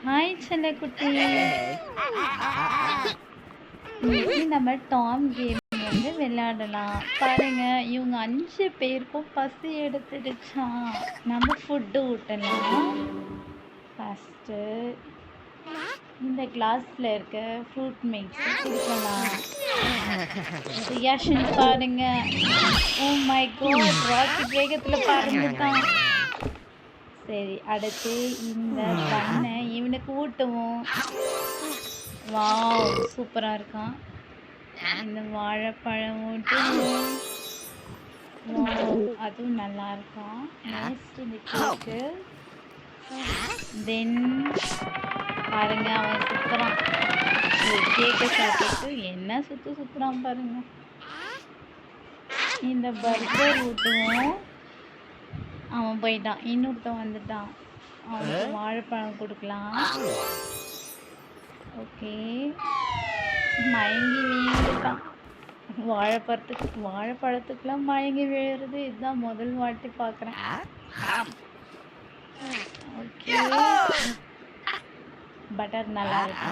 Hi செல்லக்குட்டி. இன்னைக்கு நம்ம டாம் கேம் வந்து விளையாடலாம். பாருங்க, இவங்க 5 பேருக்கும் பசி எடுத்துடுச்சாம். நம்ம ஃபுட்டு ஊட்டலாம். ஃபஸ்ட்டு இந்த கிளாஸ்ல இருக்க ஃப்ரூட் மிக்ஸ் கொடுக்கலாம். ரியாக்ஷன் பாருங்க. ஓ மை காட், ராக்கெட் வேகத்துல பறந்துட்டான். சரி, அடுத்து இந்த பண்ணை இவனுக்கு ஊட்டுவோம். வாவ், சூப்பரா இருக்கான். இந்த வாழைப்பழம் ஊட்டுவோம். வாவ், அதுவும் நல்லா இருக்கான். நெக்ஸ்ட் இந்த கேக்கு. தென் பாருங்க, அவன் சுத்துறான். கேக்கை சாப்பிட்டு என்ன சுத்துறான் பாருங்க. இந்த பர்கர் ஊட்டுவோம். அவன் போயிட்டான். இன்னொருத்தன் வந்துட்டான். அவனுக்கு வாழைப்பழம் கொடுக்கலாம். ஓகே, மயங்கி விழுந்துட்டான். வாழைப்பழத்துக்குலாம் மயங்கி விழுறது இதுதான் முதல் வாட்டி பார்க்குறேன். ஓகே, பட்டர் நல்லா இருக்கு.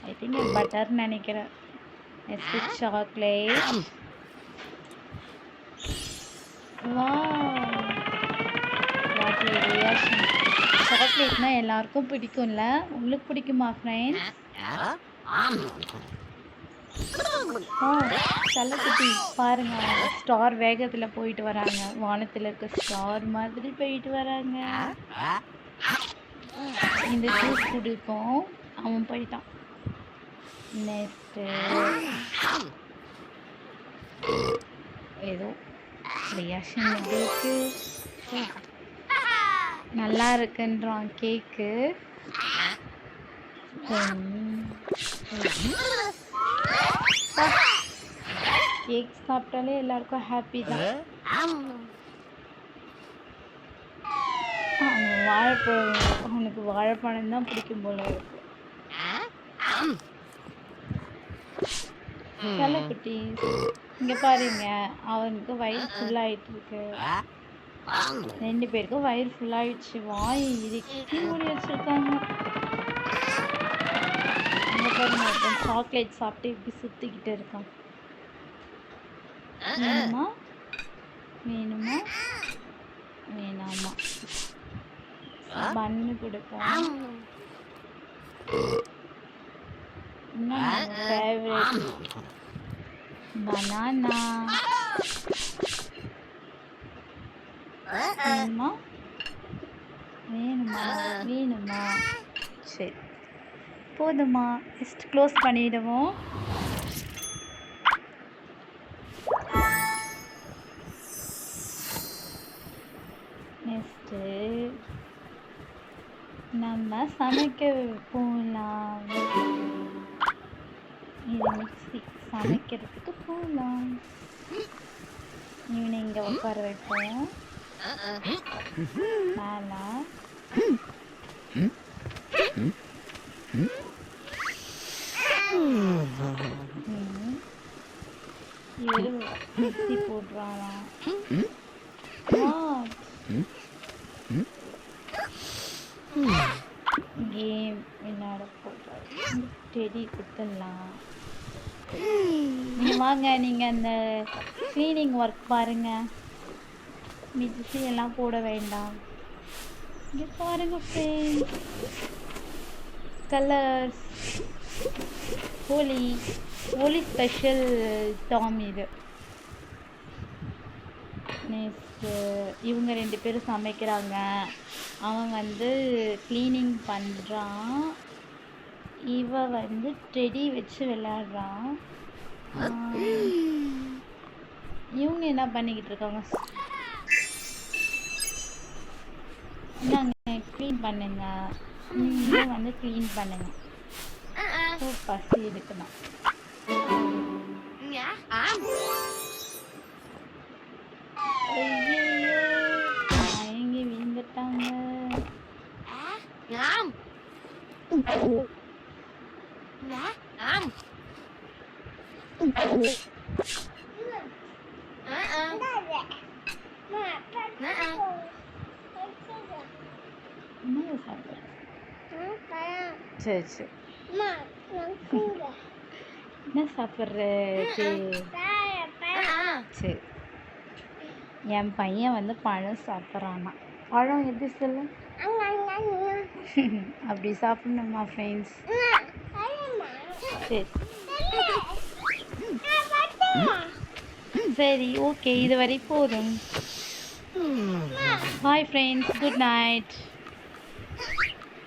ஐ திங்க் பட்டர் நினைக்கிறேன். Next chocolate. சாக்லேட்னா எல்லாருக்கும் பிடிக்கும்ல, உங்களுக்கு பிடிக்குமா ஃப்ரெண்ட்ஸ்? செல்லக்குட்டி பாருங்க, ஸ்டார் வேகத்துல போயிட்டு வராங்க. வானத்துல இருக்க ஸ்டார் மாதிரி போயிட்டு வராங்க. இந்த ஜூஸ் குடிக்கும். அவன் போயிட்டான். நெக்ஸ்ட் ஏதோ ரியாக்ஷன் இருக்கு. நல்லா இருக்குன்றான் கேக்கு. கேக் சாப்பிட்டாலே எல்லாருக்கும் ஹாப்பி தான். அவனுக்கு வாழைப்பழம் தான் பிடிக்கும் போல இருக்கு. செல்லக்குட்டி இங்க பாருங்க, அவனுக்கு வயிறு ஃபுல்லாயிட்டு இருக்கு. 2 பேருக்கும் வயிறு ஃபுல்லாயிடுச்சு. வாய் இறுக்கி மூடி வச்சிருக்காங்க. அங்க பாருங்க, ஒருத்தன் சாக்லேட் சாப்பிட்டு இப்படி சுத்திக்கிட்டு இருக்கான். வேணுமா வேணுமா வேணாமா? பண்ணு கொடுப்போம். Favourite banana. வேணுமா வேணுமா வேணுமா? சரி, போதுமா? ஜஸ்ட் க்ளோஸ் பண்ணிடுவோம். நெக்ஸ்ட்டு நம்ம சமைக்க போகலாம். இது மிக்ஸி, சமைக்கிறதுக்கு போகலாம். இவனை இங்கே உட்கார வைப்போம். மேலே இவரு மிக்ஸி போடுறான். கேம் விளையாட போடுறாரு. டெடி கொடுத்துடலாம். வாங்க, நீங்கள் அந்த க்ளீனிங் ஒர்க் பாருங்கள். மிக்ஸி எல்லாம் போட வேண்டாம். இங்கே பாருங்க ஃப்ரெண்ட்ஸ், கலர்ஸ். ஹோலி ஸ்பெஷல் டாம் இது. நெக்ஸ்ட்டு இவங்க 2 பேரும் சமைக்கிறாங்க. அவன் வந்து க்ளீனிங் பண்ணுறான். இவ வந்து டெடி வச்சு விளையாடுறான். இவங்க என்ன பண்ணிக்கிட்டு இருக்காங்க? நாங்கள் க்ளீன் பண்ணுங்க, நீங்களும் வந்து க்ளீன் பண்ணுங்க. பசி எடுக்கணும். மயங்கி விழுந்துட்டாங்க. என்ன சாப்பிட்ற? சரி சரி என்ன சாப்பிட்ற சரி என் பையன் வந்து பழம் சாப்பிட்றானா பழம் எப்படி சொல்லு அப்படி சாப்பிடணுமா ஃப்ரெண்ட்ஸ் சரி சரி ஓகே இதுவரை போதும் பாய் ஃப்ரெண்ட்ஸ் குட் நைட்